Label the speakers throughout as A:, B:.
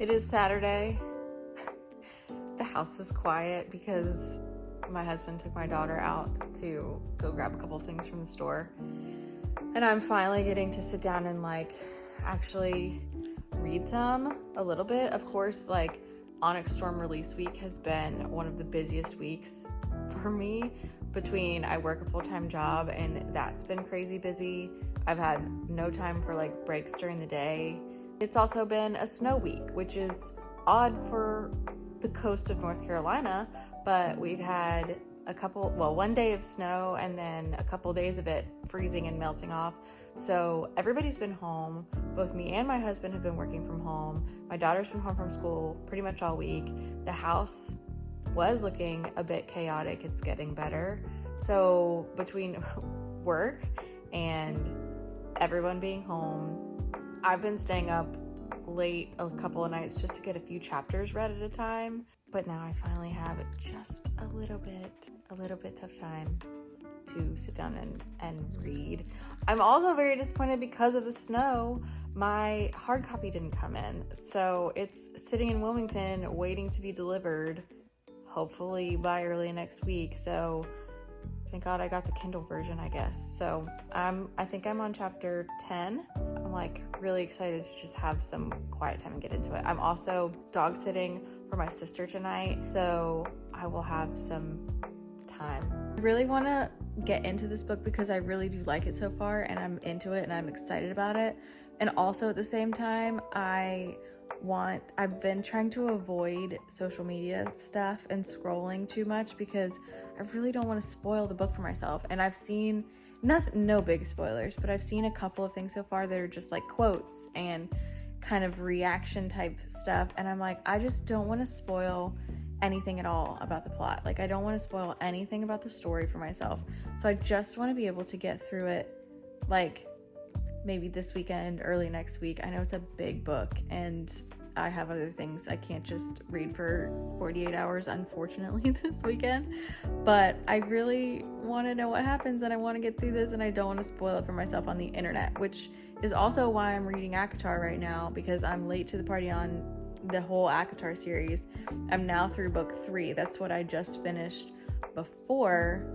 A: It is Saturday. The house is quiet because my husband took my daughter out to go grab a couple things from the store. And I'm finally getting to sit down and actually read a little bit. Of course, Onyx Storm release week has been one of the busiest weeks for me. Between I work a full-time job and that's been crazy busy. I've had no time for breaks during the day. It's also been a snow week, which is odd for the coast of North Carolina, but we've had one day of snow and then a couple days of it freezing and melting off. So everybody's been home. Both me and my husband have been working from home. My daughter's been home from school pretty much all week. The house was looking a bit chaotic. It's getting better. So between work and everyone being home, I've been staying up late a couple of nights just to get a few chapters read at a time. But now I finally have just a little bit of time to sit down and read. I'm also very disappointed because of the snow. My hard copy didn't come in. So it's sitting in Wilmington waiting to be delivered, hopefully by early next week. So thank God I got the Kindle version, I guess. So I think I'm on chapter 10. I'm really excited to just have some quiet time and get into it. I'm also dog sitting for my sister tonight, so I will have some time. I really want to get into this book because I really do like it so far and I'm into it and I'm excited about it. And also at the same time, I've been trying to avoid social media stuff and scrolling too much because I really don't want to spoil the book for myself. And I've seen no big spoilers, but I've seen a couple of things so far that are just quotes and kind of reaction type stuff. And I'm I just don't want to spoil anything at all about the plot. I don't want to spoil anything about the story for myself. So I just want to be able to get through it maybe this weekend, early next week. I know it's a big book and I have other things I can't just read for 48 hours, unfortunately, this weekend. But I really want to know what happens and I want to get through this and I don't want to spoil it for myself on the internet, which is also why I'm reading ACOTAR right now, because I'm late to the party on the whole ACOTAR series. I'm now through book 3. That's what I just finished before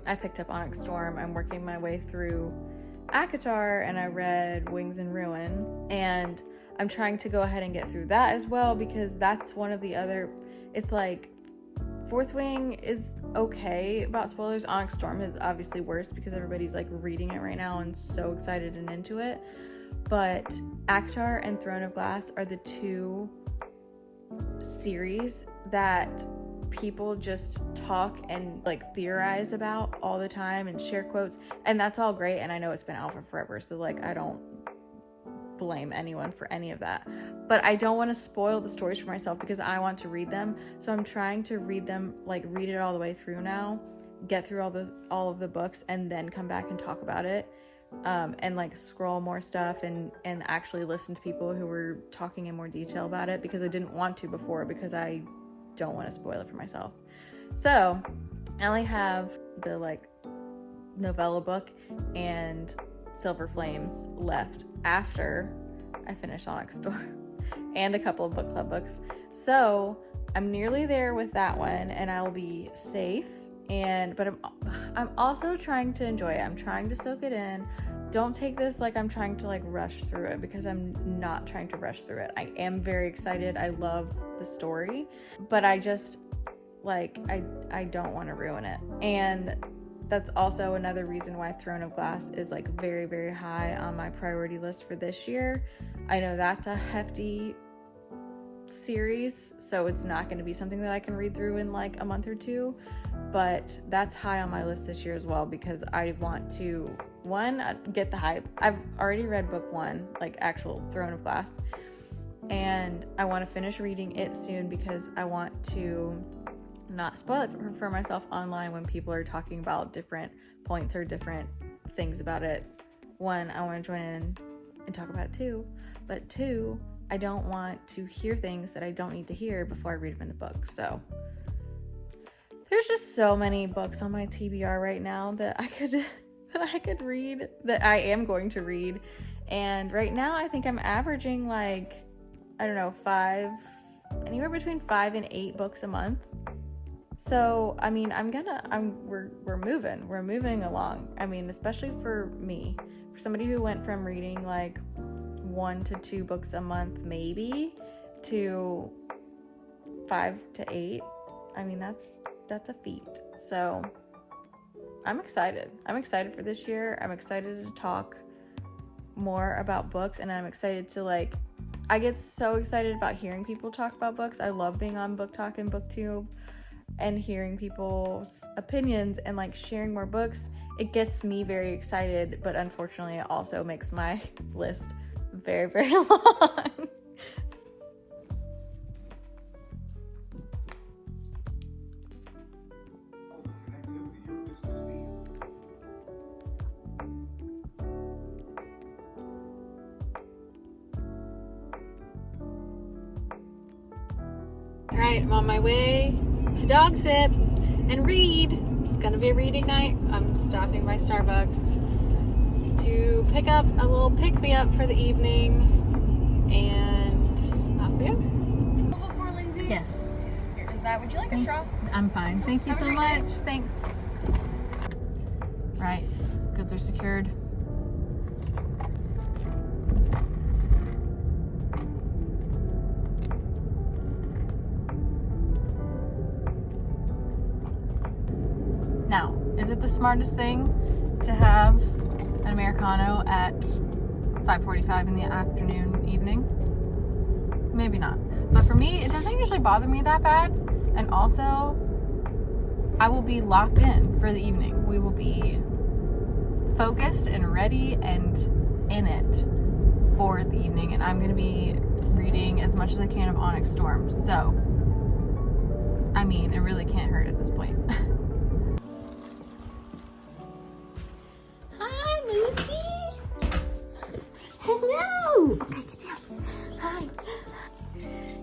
A: I picked up Onyx Storm. I'm working my way through ACOTAR and I read Wings and Ruin, and I'm trying to go ahead and get through that as well because that's one of the other, it's Fourth Wing is okay about spoilers. Onyx Storm is obviously worse because everybody's reading it right now and so excited and into it. But ACOTAR and Throne of Glass are the two series that people just talk and theorize about all the time and share quotes, and that's all great. And I know it's been out for forever, so I don't blame anyone for any of that, but I don't want to spoil the stories for myself because I want to read them. So I'm trying to read them, read it all the way through now, get through all of the books, and then come back and talk about it, and scroll more stuff and actually listen to people who were talking in more detail about it, because I didn't want to before because I don't want to spoil it for myself. So I only have the novella book and Silver Flames left after I finish Onyx Storm and a couple of book club books. So I'm nearly there with that one and I'll be safe. But I'm also trying to enjoy it. I'm trying to soak it in. Don't take this I'm trying to rush through it, because I'm not trying to rush through it. I am very excited. I love the story, but I just I don't want to ruin it. And that's also another reason why Throne of Glass is very, very high on my priority list for this year. I know that's a hefty series, so it's not going to be something that I can read through in a month or two, but that's high on my list this year as well, because I want to, get the hype. I've already read book 1, actual Throne of Glass, and I want to finish reading it soon because I want to not spoil it for myself online when people are talking about different points or different things about it. 1, I want to join in and talk about it too, but 2, I don't want to hear things that I don't need to hear before I read them in the book. So there's just so many books on my TBR right now that I could read, that I am going to read. And right now I think I'm averaging I don't know, anywhere between 5 and 8 books a month. So, I mean, we're moving along. I mean, especially for me, for somebody who went from reading like 1 to 2 books a month, maybe, to 5 to 8. I mean, that's a feat. So I'm excited. I'm excited for this year. I'm excited to talk more about books, and I'm excited to I get so excited about hearing people talk about books. I love being on Book Talk and BookTube and hearing people's opinions and sharing more books. It gets me very excited, but unfortunately it also makes my list very, very long. All right, I'm on my way to dog sit and read. It's gonna be a reading night. I'm stopping by Starbucks to pick up a little pick-me-up for the evening, and off we go.
B: Before Lindsay?
A: Yes.
B: Is that, would you like a straw?
A: I'm fine. Thank you so much. Thanks. Right, goods are secured. Now, is it the smartest thing to have an Americano at 5:45 in the afternoon, evening? Maybe not. But for me, it doesn't usually bother me that bad. And also, I will be locked in for the evening. We will be focused and ready and in it for the evening. And I'm going to be reading as much as I can of Onyx Storm. So, I mean, it really can't hurt at this point.
C: Hello! Hi.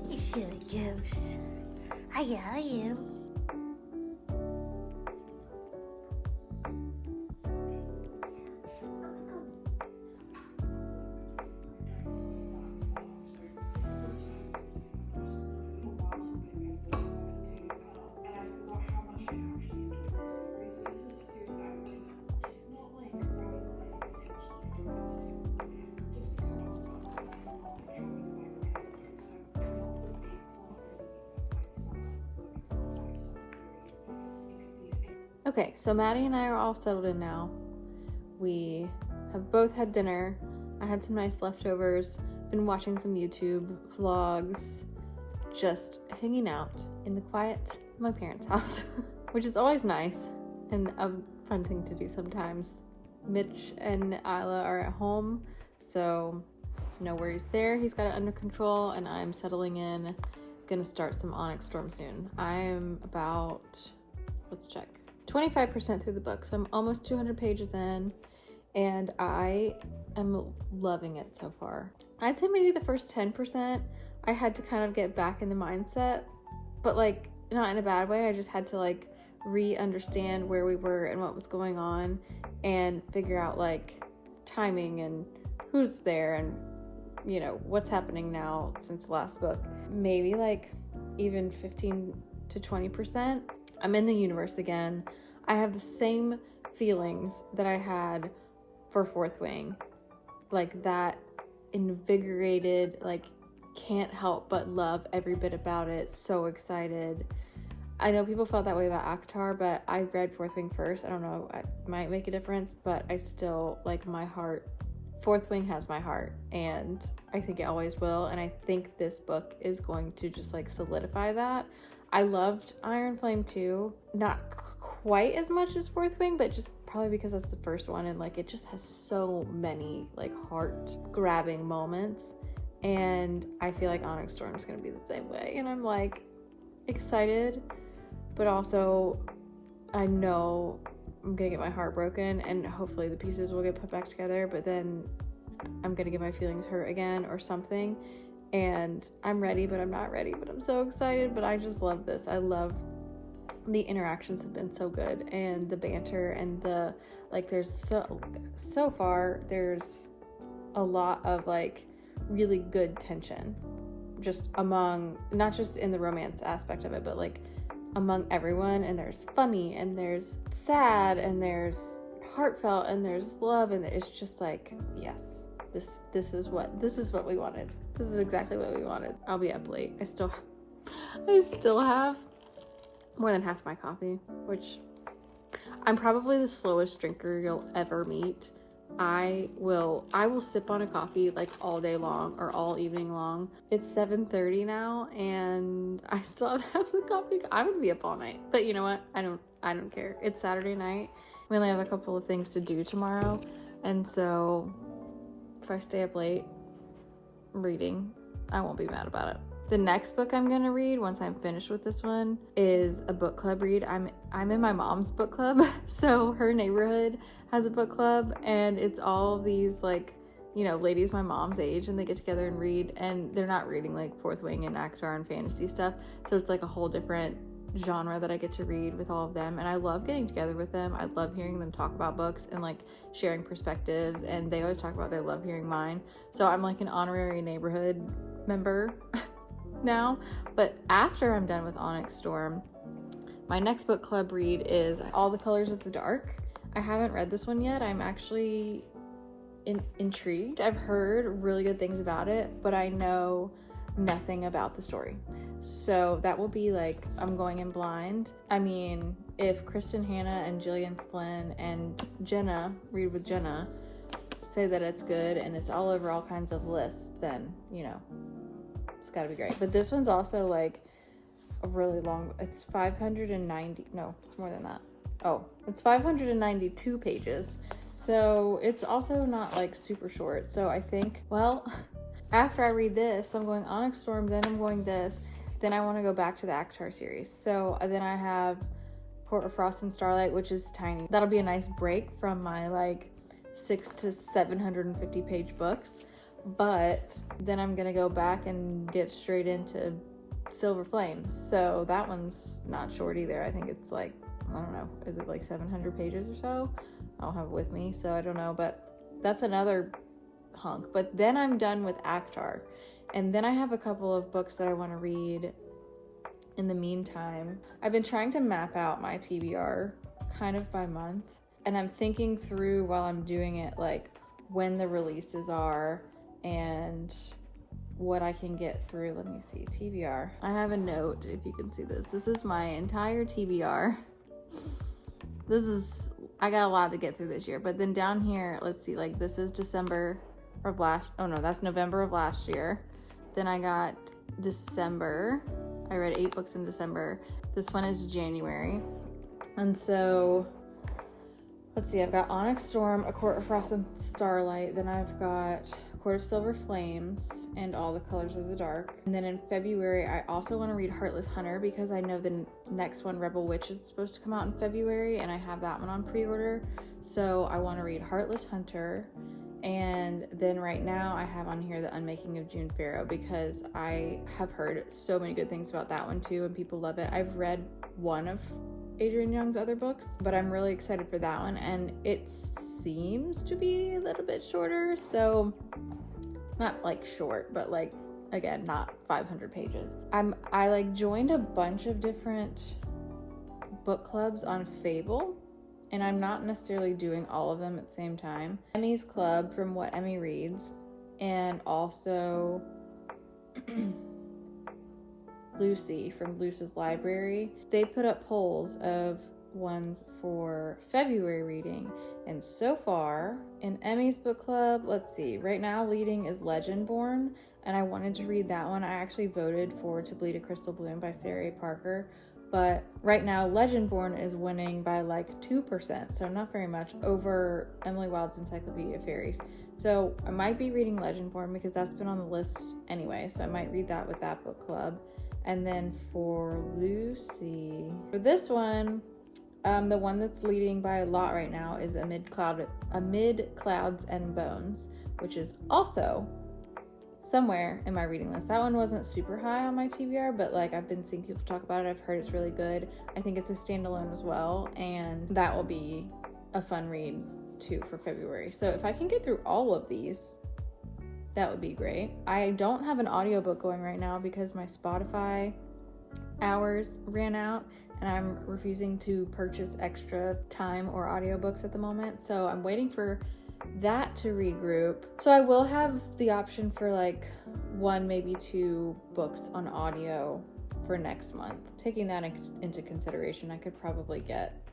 C: You silly goose. Hiya, how are you?
A: Okay, so Maddie and I are all settled in now. We have both had dinner. I had some nice leftovers. Been watching some YouTube vlogs. Just hanging out in the quiet of my parents' house, which is always nice and a fun thing to do sometimes. Mitch and Isla are at home, so no worries there. He's got it under control, and I'm settling in. Gonna start some Onyx Storm soon. I'm about, let's check, 25% through the book, so I'm almost 200 pages in, and I am loving it so far. I'd say maybe the first 10% I had to kind of get back in the mindset, but not in a bad way. I just had to re-understand where we were and what was going on and figure out timing and who's there and what's happening now since the last book. Maybe even 15 to 20%. I'm in the universe again. I have the same feelings that I had for Fourth Wing. That invigorated, can't help but love every bit about it. So excited. I know people felt that way about ACOTAR, but I read Fourth Wing first. I don't know, it might make a difference, but I still, my heart, Fourth Wing has my heart, and I think it always will, and I think this book is going to just solidify that. I loved Iron Flame too, not quite as much as Fourth Wing, but just probably because that's the first one, and it just has so many heart-grabbing moments, and I feel like Onyx Storm is going to be the same way, and I'm excited, but also I know I'm gonna get my heart broken, and hopefully the pieces will get put back together, but then I'm gonna get my feelings hurt again or something, and I'm ready, but I'm not ready, but I'm so excited. But I just love this. I love the interactions have been so good, and the banter, and the there's so far there's a lot of really good tension just among, not just in the romance aspect of it, but like among everyone. And there's funny, and there's sad, and there's heartfelt, and there's love, and it's just like, yes, this is what we wanted. This is exactly what we wanted. I'll be up late. I still have more than half my coffee, which I'm probably the slowest drinker you'll ever meet. I will sip on a coffee like all day long or all evening long. It's 7:30 now and I still have half the coffee. I would be up all night, but you know what? I don't care. It's Saturday night. We only have a couple of things to do tomorrow, and so if I stay up late reading, I won't be mad about it. The next book I'm gonna read once I'm finished with this one is a book club read. I'm in my mom's book club, so her neighborhood has a book club, and it's all these like, you know, ladies my mom's age, and they get together and read, and they're not reading like Fourth Wing and ACOTAR and fantasy stuff, so it's like a whole different genre that I get to read with all of them, and I love getting together with them. I love hearing them talk about books and like sharing perspectives, and they always talk about they love hearing mine, so I'm like an honorary neighborhood member now. But after I'm done with Onyx Storm, my next book club read is All the Colors of the Dark. I haven't read this one yet. I'm actually intrigued. I've heard really good things about it, but I know nothing about the story. So that will be like, I'm going in blind. I mean, if Kristen Hanna and Gillian Flynn and Jenna, Read with Jenna, say that it's good and it's all over all kinds of lists, then, you know, it's gotta be great. But this one's also like a really long, it's 590, no, it's more than that. Oh, it's 592 pages. So it's also not like super short. So I think, well, after I read this, I'm going Onyx Storm, then I'm going this, then I want to go back to the ACOTAR series. So then I have Court of Frost and Starlight, which is tiny. That'll be a nice break from my like 600 to 750 page books. But then I'm gonna go back and get straight into Silver Flames. So that one's not short either. I think it's like, I don't know, is it like 700 pages or so? I don't have it with me, so I don't know, but that's another hunk. But then I'm done with ACOTAR, and then I have a couple of books that I want to read in the meantime. I've been trying to map out my TBR kind of by month, and I'm thinking through while I'm doing it like when the releases are and what I can get through. Let me see, TBR. I have a note, if you can see this. This is my entire TBR. I got a lot to get through this year, but then down here, let's see, like this is December of that's November of last year. Then I got December. I read 8 books in December. This one is January. And so, let's see, I've got Onyx Storm, A Court of Frost and Starlight. Then I've got Court of Silver Flames and All the Colors of the Dark. And then in February, I also want to read Heartless Hunter because I know the next one, Rebel Witch, is supposed to come out in February, and I have that one on pre-order. So I want to read Heartless Hunter. And then right now I have on here The Unmaking of June Farrow because I have heard so many good things about that one too, and people love it. I've read one of Adrienne Young's other books, but I'm really excited for that one, and it seems to be a little bit shorter, so not like short, but like, again, not 500 pages. I like joined a bunch of different book clubs on Fable, and I'm not necessarily doing all of them at the same time. Emmy's Club, from What Emmy Reads, and also Lucy from Luce's Library. They put up polls of ones for February reading, and so far in Emmy's book club, let's see, right now leading is Legendborn, and I wanted to read that one. I actually voted for To Bleed a Crystal Bloom by Sarah A. Parker, but right now Legendborn is winning by like 2%, so not very much, over Emily Wilde's Encyclopedia of Fairies. So I might be reading Legendborn because that's been on the list anyway, so I might read that with that book club. And then for Lucy, for this one, the one that's leading by a lot right now is Amid Clouds and Bones, which is also somewhere in my reading list. That one wasn't super high on my TBR, but like I've been seeing people talk about it. I've heard it's really good. I think it's a standalone as well, and that will be a fun read too for February. So if I can get through all of these that would be great. I don't have an audiobook going right now because my Spotify hours ran out and I'm refusing to purchase extra time or audiobooks at the moment. So I'm waiting for that to regroup. So I will have the option for like 1, maybe 2 books on audio for next month. Taking that into consideration, I could probably get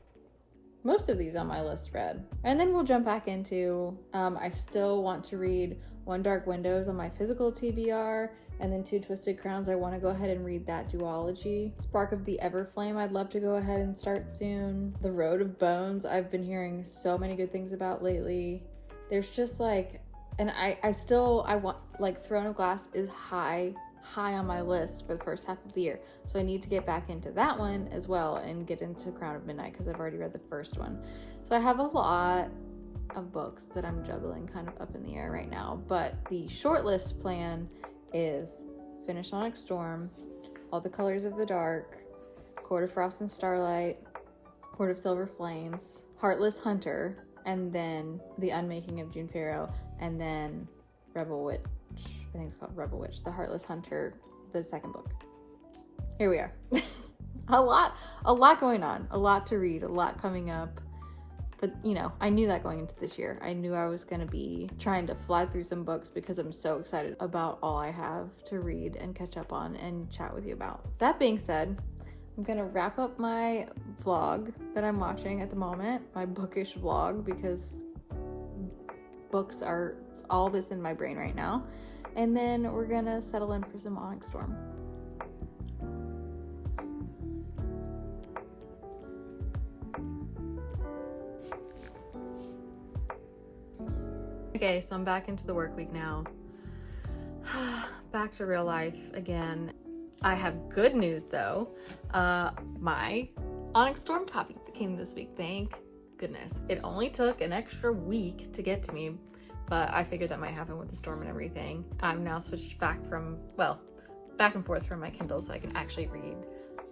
A: most of these on my list read. And then we'll jump back into, I still want to read One Dark Windows on my physical TBR, and then 2 Twisted Crowns. I want to go ahead and read that duology. Spark of the Everflame, I'd love to go ahead and start soon. The Road of Bones, I've been hearing so many good things about lately. There's just like, and I want, like, Throne of Glass is high on my list for the first half of the year. So I need to get back into that one as well and get into Crown of Midnight because I've already read the first one. So I have a lot of books that I'm juggling kind of up in the air right now. But the shortlist plan is finish Sonic Storm, All the Colors of the Dark, Court of Frost and Starlight, Court of Silver Flames, Heartless Hunter, and then The Unmaking of Junipero, and then Rebel Witch. I think it's called Rebel Witch, The Heartless Hunter, the second book. Here we are. a lot going on, a lot to read, a lot coming up. But, you know, I knew that going into this year. I knew I was going to be trying to fly through some books because I'm so excited about all I have to read and catch up on and chat with you about. That being said, I'm going to wrap up my vlog that I'm watching at the moment, my Bookish vlog, because books are all that's in my brain right now. And then we're going to settle in for some Onyx Storm. Okay, so I'm back into the work week now. Back to real life again. I have good news though. My Onyx Storm copy that came this week, thank goodness. It only took an extra week to get to me, but I figured that might happen with the storm and everything. I'm now switched back and forth from my Kindle so I can actually read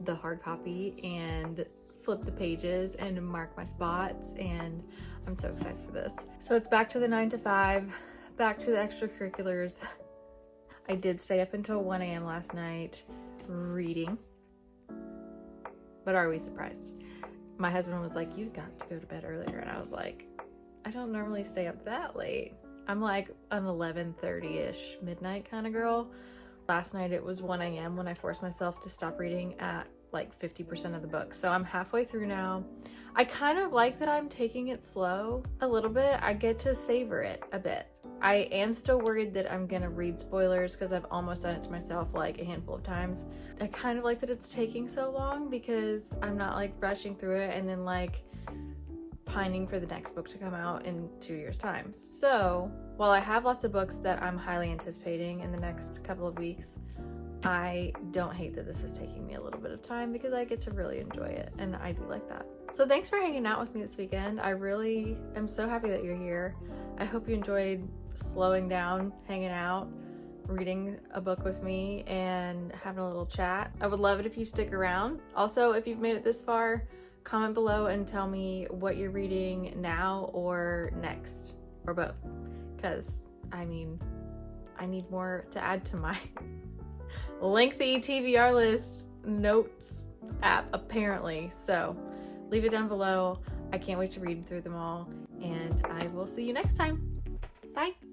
A: the hard copy and flip the pages and mark my spots, and I'm so excited for this. So it's back to the 9 to 5, back to the extracurriculars. I did stay up until 1 a.m. last night reading, but are we surprised? My husband was like, "You got to go to bed earlier," and I was like, I don't normally stay up that late. I'm like an 11:30-ish midnight kind of girl. Last night it was 1 a.m. when I forced myself to stop reading at like 50% of the book. So I'm halfway through now. I kind of like that I'm taking it slow a little bit. I get to savor it a bit. I am still worried that I'm gonna read spoilers because I've almost done it to myself like a handful of times. I kind of like that it's taking so long because I'm not like rushing through it and then like pining for the next book to come out in 2 years' time. So while I have lots of books that I'm highly anticipating in the next couple of weeks, I don't hate that this is taking me a little bit of time because I get to really enjoy it, and I do like that. So thanks for hanging out with me this weekend. I really am so happy that you're here. I hope you enjoyed slowing down, hanging out, reading a book with me, and having a little chat. I would love it if you stick around. Also, if you've made it this far, comment below and tell me what you're reading now or next, or both, because I mean, I need more to add to my lengthy TBR list notes app apparently. So leave it down below. I can't wait to read through them all, and I will see you next time. Bye.